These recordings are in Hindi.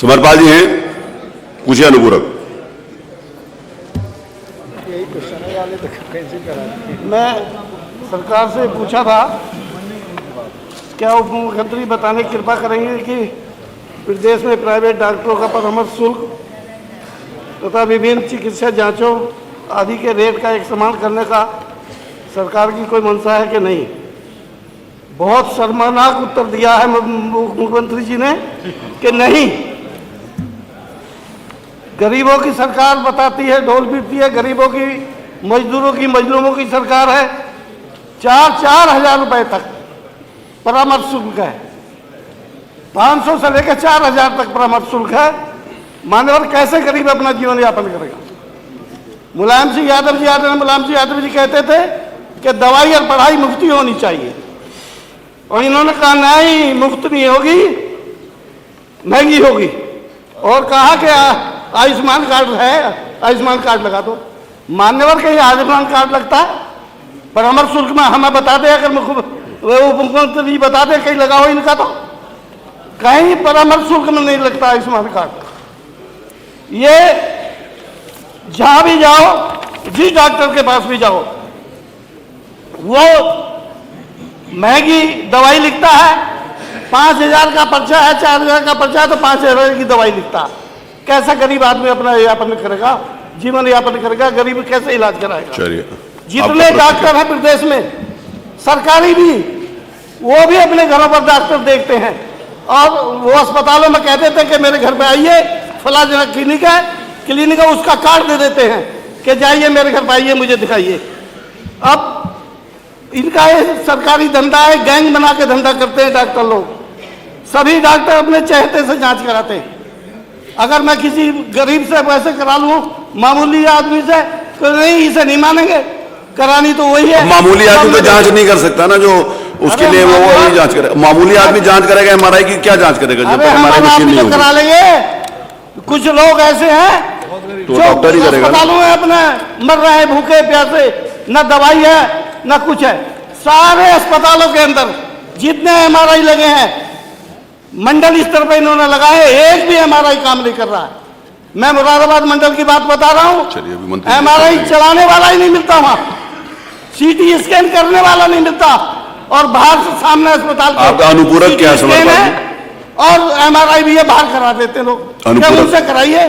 समरपाल जी हैं, पूछिए अनुपूरक। मैं सरकार से पूछा था, क्या उप मुख्यमंत्री बताने की कृपा करेंगे कि प्रदेश में प्राइवेट डॉक्टरों का परामर्श शुल्क तथा विभिन्न चिकित्सा जांचों आदि के रेट का एक समान करने का सरकार की कोई मंशा है कि नहीं। बहुत शर्मनाक उत्तर दिया है मुख्यमंत्री जी ने कि नहीं। गरीबों की सरकार बताती है, ढोल पीटती है, गरीबों की, मजदूरों की, मजलूमों की सरकार है। 4-4 हजार रुपए तक परामर्श शुल्क है, 500 से लेकर 4,000 तक परामर्श शुल्क है। मान्यवर कैसे गरीब अपना जीवन यापन करेगा। मुलायम सिंह यादव जी कहते थे कि दवाई और पढ़ाई मुफ्ती होनी चाहिए, और इन्होंने कहा नहीं, मुफ्त नहीं होगी, महंगी होगी। और कहा कि आयुष्मान कार्ड है, आयुष्मान कार्ड लगा दो। मान्यवर कहीं आयुष्मान कार्ड लगता है? परामर्श शुल्क में हमें बता दे, अगर उप मुख्यमंत्री बता दे कहीं लगा हो इनका, तो कहीं परामर्श शुल्क में नहीं लगता आयुष्मान कार्ड। ये जहां भी जाओ, जिस डॉक्टर के पास भी जाओ, वो महंगी दवाई लिखता है। 5,000 का पर्चा है, 4,000 का पर्चा है, तो 5,000 की दवाई लिखता है। कैसा गरीब आदमी अपना यापन करेगा, जीवन यापन करेगा? गरीब कैसे इलाज कराएगा? जितने डॉक्टर हैं प्रदेश में, सरकारी भी, वो भी अपने घरों पर डॉक्टर देखते हैं, और वो अस्पतालों में कहते थे कि मेरे घर पे आइए, फला जना क्लिनिक है, उसका कार्ड दे देते हैं कि जाइए मेरे घर पे आइए, मुझे दिखाइए। अब इनका ये सरकारी धंधा है, गैंग बना के धंधा करते हैं डॉक्टर लोग। सभी डॉक्टर अपने चहेते से जांच कराते हैं। अगर मैं किसी गरीब से पैसे करा लूं, मामूली आदमी से, तो नहीं, इसे नहीं मानेंगे, करानी तो वही है। मामूली आदमी तो जांच नहीं कर सकता ना, जो उसके लिए वो नहीं जांच करे। मामूली आदमी जांच करेगा, एमआरआई की क्या जांच करेगा जब एमआरआई मशीन नहीं होगी? करा लेंगे। कुछ लोग ऐसे हैं तो डॉक्टर ही करेगा। अस्पतालों में अपने मर रहे हैं भूखे प्यासे, न दवाई है न कुछ है। सारे अस्पतालों के अंदर जितने एमआरआई लगे हैं, मंडल स्तर पर इन्होंने लगाए, एक भी एमआरआई काम नहीं कर रहा है। मैं मुरादाबाद मंडल की बात बता रहा हूं, एमआरआई चलाने वाला ही नहीं मिलता वहां, सीटी स्कैन करने वाला नहीं मिलता, और बाहर से सामने अस्पताल आपका अनुपूरक क्या है? और एमआरआई भी ये बाहर करा देते लोग, क्या उनसे कराइए,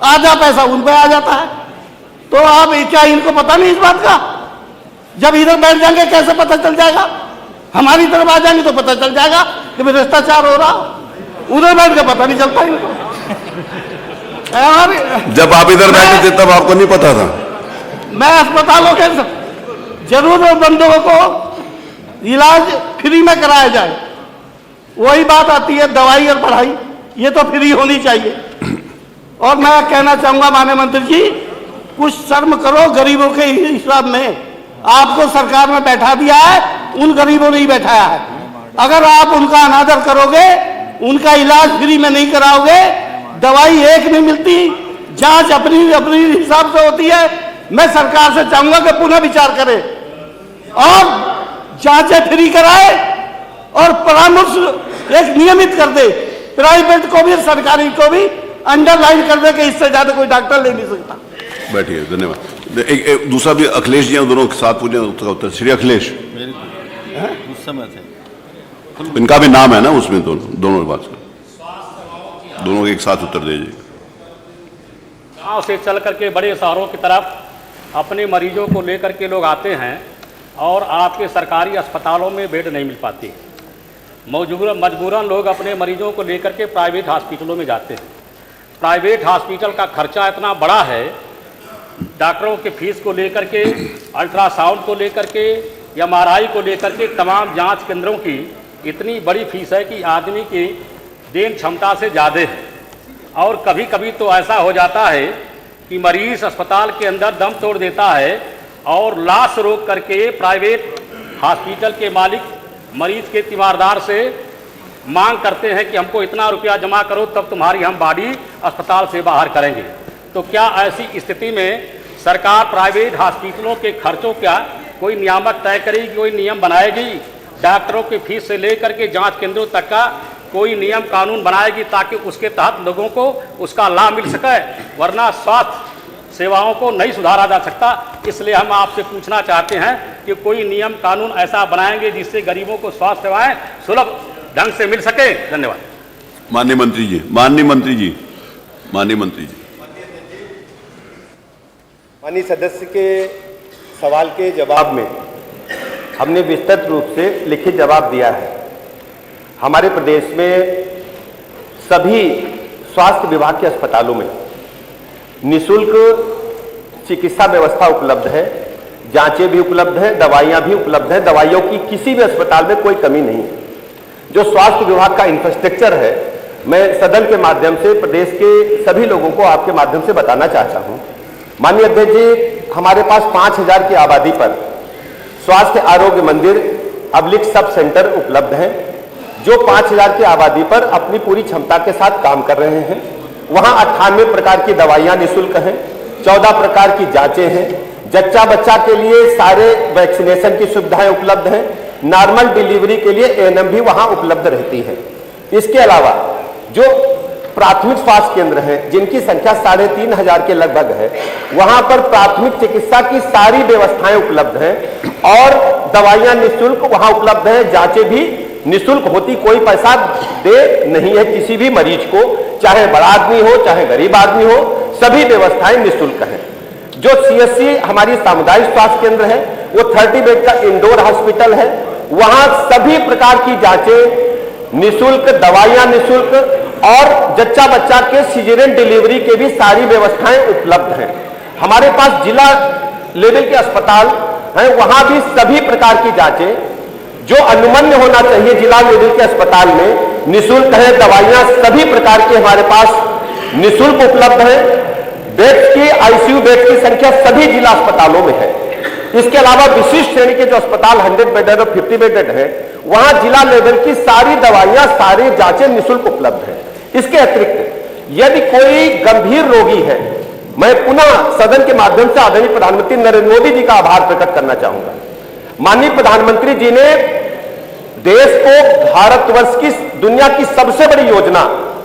आधा पैसा उन पे आ जाता है। तो आप क्या इनको पता नहीं इस बात का? जब इधर बैठ जाएंगे कैसे पता चल जाएगा? हमारी तरफ आ जाएंगे तो पता चल जाएगा कि भ्रष्टाचार हो रहा, उधर बैठ के पता नहीं चलता इनको। जब आप इधर बैठे थे तब आपको नहीं पता था? मैं अस्पतालों के जरूरतमंदों को इलाज फ्री में कराया जाए, वही बात आती है दवाई और पढ़ाई, ये तो फ्री होनी चाहिए। और मैं कहना चाहूंगा माननीय मंत्री जी, कुछ शर्म करो गरीबों के हिसाब में। आपको सरकार में बैठा दिया है, उन गरीबों ने ही बैठाया है। अगर आप उनका अनादर करोगे, उनका इलाज फ्री में नहीं कराओगे, दवाई एक नहीं मिलती, जांच अपनी अपनी हिसाब से होती है। मैं सरकार से चाहूंगा कि पुनः विचार करे और जांचें फ्री कराए, और परामर्श एक नियमित कर दे। प्राइवेट को भी सरकारी को भी अंडरलाइन कर दे कि इससे ज्यादा कोई डॉक्टर ले नहीं सकता। बैठिए, धन्यवाद। एक दूसरा भी अखिलेश जी दोनों के साथ पूछे उसका उत्तर। श्री अखिलेश, उस समय थे, इनका भी नाम है ना उसमें, दोनों बात दोनों एक साथ उत्तर दीजिए। गाँव से चल करके बड़े शहरों की तरफ अपने मरीजों को लेकर के लोग आते हैं, और आपके सरकारी अस्पतालों में बेड नहीं मिल पाती। मजबूरन लोग अपने मरीजों को लेकर के प्राइवेट हॉस्पिटलों में जाते हैं। प्राइवेट हॉस्पिटल का खर्चा इतना बड़ा है, डॉक्टरों के फीस को लेकर के, अल्ट्रासाउंड को लेकर के, एमआरआई को लेकर के, तमाम जांच केंद्रों की इतनी बड़ी फीस है कि आदमी की देन क्षमता से ज़्यादा है। और कभी कभी तो ऐसा हो जाता है कि मरीज अस्पताल के अंदर दम तोड़ देता है, और लाश रोक करके प्राइवेट हॉस्पिटल के मालिक मरीज के तीमारदार से मांग करते हैं कि हमको इतना रुपया जमा करो, तब तुम्हारी हम बॉडी अस्पताल से बाहर करेंगे। तो क्या ऐसी स्थिति में सरकार प्राइवेट हॉस्पिटलों के खर्चों का कोई नियामक तय करेगी, कोई नियम बनाएगी? डॉक्टरों की फीस से लेकर के जांच केंद्रों तक का कोई नियम कानून बनाएगी ताकि उसके तहत लोगों को उसका लाभ मिल सके, वरना स्वास्थ्य सेवाओं को नहीं सुधारा जा सकता। इसलिए हम आपसे पूछना चाहते हैं कि कोई नियम कानून ऐसा बनाएंगे जिससे गरीबों को स्वास्थ्य सेवाएं सुलभ ढंग से मिल सके। धन्यवाद। माननीय मंत्री जी, माननीय मंत्री जी, माननीय मंत्री जी। माननीय सदस्य के सवाल के जवाब में हमने विस्तृत रूप से लिखित जवाब दिया है। हमारे प्रदेश में सभी स्वास्थ्य विभाग के अस्पतालों में निःशुल्क चिकित्सा व्यवस्था उपलब्ध है, जांचें भी उपलब्ध हैं, दवाइयां भी उपलब्ध हैं। दवाइयों की किसी भी अस्पताल में कोई कमी नहीं है। जो स्वास्थ्य विभाग का इंफ्रास्ट्रक्चर है, मैं सदन के माध्यम से प्रदेश के सभी लोगों को आपके माध्यम से बताना चाहता हूं। माननीय अध्यक्ष जी, हमारे पास 5000 की आबादी पर स्वास्थ्य आरोग्य मंदिर अब्लिक सब सेंटर उपलब्ध हैं, जो 5000 की आबादी पर अपनी पूरी क्षमता के साथ काम कर रहे हैं। वहां 98 प्रकार की दवाइयां निःशुल्क हैं, 14 प्रकार की जांचें हैं, जच्चा बच्चा के लिए सारे वैक्सीनेशन की सुविधाएं उपलब्ध हैं, नॉर्मल डिलीवरी के लिए एएनएम भी वहां उपलब्ध रहती है। इसके अलावा जो प्राथमिक स्वास्थ्य केंद्र हैं, जिनकी संख्या 3500 के लगभग है, वहां पर प्राथमिक चिकित्सा की सारी व्यवस्थाएं उपलब्ध हैं और दवाइयां निःशुल्क वहां उपलब्ध हैं, जांचें भी निःशुल्क होती, कोई पैसा दे नहीं है किसी भी मरीज को, चाहे बड़ा आदमी हो चाहे गरीब आदमी हो, सभी व्यवस्थाएं निःशुल्क हैं। जो सीएससी हमारी सामुदायिक स्वास्थ्य केंद्र है, वो 30 बेड का इंडोर हॉस्पिटल है, वहां सभी प्रकार की जांचें निःशुल्क, दवाइयां निःशुल्क और जच्चा बच्चा के सीजरियन डिलीवरी के भी सारी व्यवस्थाएं उपलब्ध हैं। हमारे पास जिला लेवल के अस्पताल हैं, वहां भी सभी प्रकार की जांचें जो अनुमन्य होना चाहिए जिला लेवल के अस्पताल में निःशुल्क है। दवाइयां सभी प्रकार की हमारे पास निःशुल्क उपलब्ध है। बेड्स की, आईसीयू बेड्स की संख्या सभी जिला अस्पतालों में है। इसके अलावा विशिष्ट श्रेणी के जो अस्पताल 100 बेडेड और 50 बेडेड है, वहां जिला लेवल की सारी दवाइयां, सारी जांचें निःशुल्क उपलब्ध है। इसके अतिरिक्त यदि कोई गंभीर रोगी है, मैं पुनः सदन के माध्यम से आदरणीय प्रधानमंत्री नरेंद्र मोदी जी का आभार प्रकट करना चाहूंगा। माननीय प्रधानमंत्री जी ने देश को भारतवर्ष की दुनिया की सबसे बड़ी योजना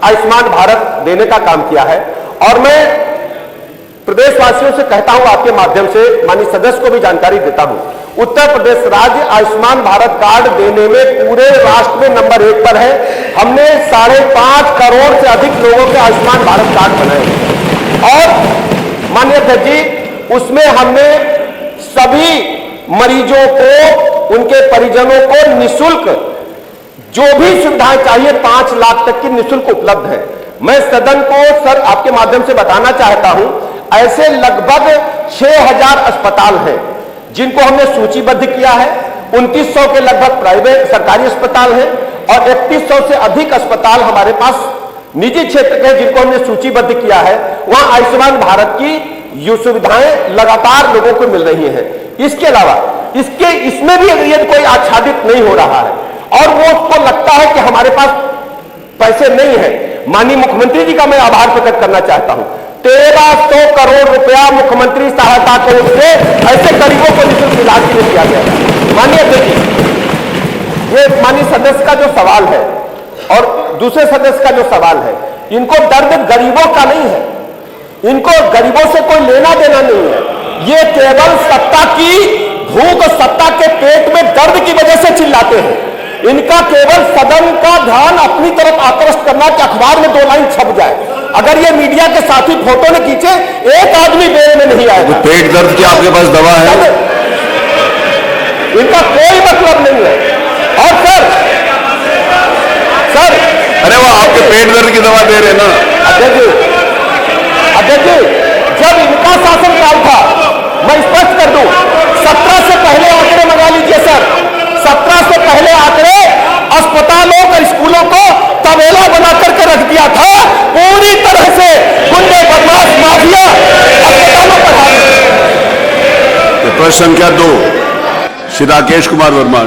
आयुष्मान भारत देने का काम किया है और मैं प्रदेशवासियों से कहता हूं, आपके माध्यम से माननीय सदस्य को भी जानकारी देता हूं, उत्तर प्रदेश राज्य आयुष्मान भारत कार्ड देने में पूरे राष्ट्र में नंबर 1 पर है। हमने 5.5 करोड़ से अधिक लोगों के आयुष्मान भारत कार्ड बनाए हैं और माननीय अध्यक्ष जी, उसमें हमने सभी मरीजों को, उनके परिजनों को निःशुल्क जो भी सुविधाएं चाहिए 5 लाख तक की निःशुल्क उपलब्ध है। मैं सदन को सर आपके माध्यम से बताना चाहता हूं, ऐसे लगभग 6000 अस्पताल हैं जिनको हमने सूचीबद्ध किया है। 2900 के लगभग प्राइवेट सरकारी अस्पताल हैं और 3100 से अधिक अस्पताल हमारे पास निजी क्षेत्र के जिनको हमने सूचीबद्ध किया है। वहां आयुष्मान भारत की ये सुविधाएं लगातार लोगों को मिल रही हैं। इसके अलावा इसमें भी यदि कोई आच्छादित नहीं हो रहा है और वो उसको लगता है कि हमारे पास पैसे नहीं है, माननीय मुख्यमंत्री जी का मैं आभार प्रकट करना चाहता हूं। 1300 करोड़ रुपया मुख्यमंत्री सहायता कोष से ऐसे गरीबों को निःशुल्क इलाज के लिए किया गया है। माननीय अध्यक्ष, ये माननीय सदस्य का जो सवाल है और दूसरे सदस्य का जो सवाल है, इनको दर्द गरीबों का नहीं है, इनको गरीबों से कोई लेना देना नहीं है। ये केवल सत्ता की भूख, सत्ता के पेट में दर्द की वजह से चिल्लाते हैं। इनका केवल सदन का ध्यान अपनी तरफ आकृष्ट करना कि अखबार में 2 लाइन छप जाए। अगर ये मीडिया के साथी फोटो न खींचे, एक आदमी बेल में नहीं आएगा। पेट दर्द की आपके पास दवा है? इनका कोई मतलब नहीं है। और सर अरे वो आपके पेट दर्द की दवा दे रहे ना अध्यक्ष जी, जब इनका शासनकाल था, मैं स्पष्ट कर दूं, 17 से पहले आंकड़े मंगा लीजिए सर, 17 से पहले आंकड़े अस्पतालों और स्कूलों को तबेला बना करके रख दिया था। पूरी तरह से गुंडे, बदमाश, माफिया अस्पतालों पर हावी। प्रश्न संख्या 2 श्री राकेश कुमार वर्मा।